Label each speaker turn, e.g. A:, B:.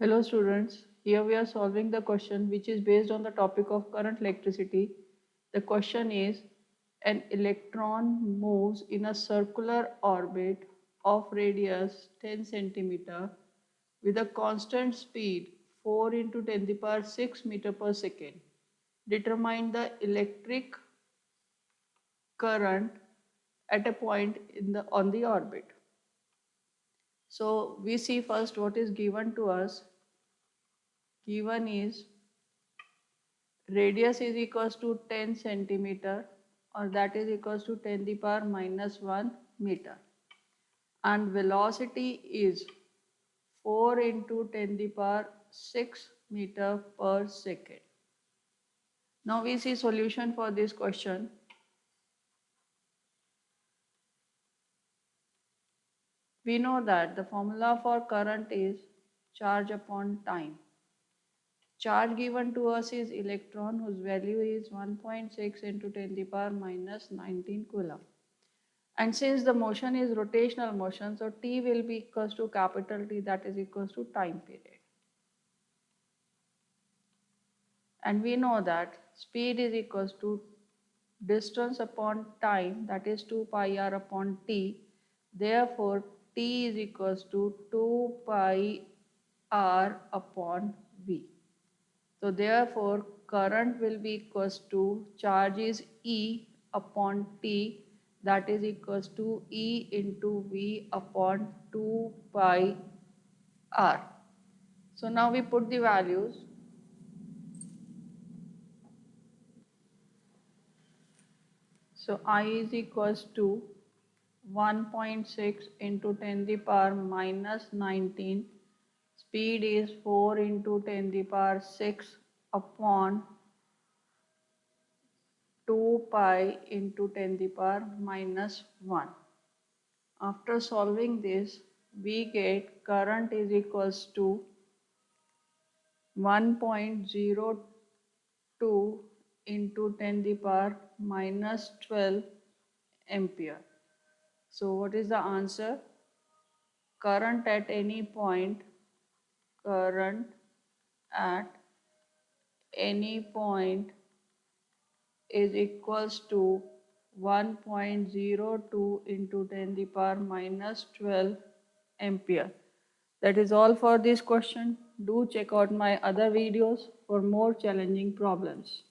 A: Hello students, here we are solving the question which is based on the topic of current electricity. The question is, an electron moves in a circular orbit of radius 10 centimeter with a constant speed 4 into 10 to the power 6 meter per second. Determine the electric current at a point on the orbit. So we see first what is given to us. Given is radius is equals to 10 centimeter, or that is equals to 10 to the power minus 1 meter, and velocity is 4 into 10 to the power 6 meter per second. Now we see solution for this question. We know that the formula for current is charge upon time. Charge given to us is electron, whose value is 1.6 into 10 to the power minus 19 coulomb. And since the motion is rotational motion, so T will be equals to capital T, that is equals to time period. And we know that speed is equals to distance upon time, that is 2 pi r upon T. Therefore, T is equals to 2 pi r upon V. So therefore, current will be equals to charge is E upon T, that is equals to E into V upon 2 pi R. So now we put the values. So I is equals to 1.6 into 10 to the power minus 19. Speed is 4 into 10 to the power 6 upon 2 pi into 10 to the power minus 1. After solving this, we get current is equals to 1.02 into 10 to the power minus 12 ampere. So what is the answer? Current at any point, current at any point is equals to 1.02 into 10 to the power minus 12 ampere. That is all for this question. Do check out my other videos for more challenging problems.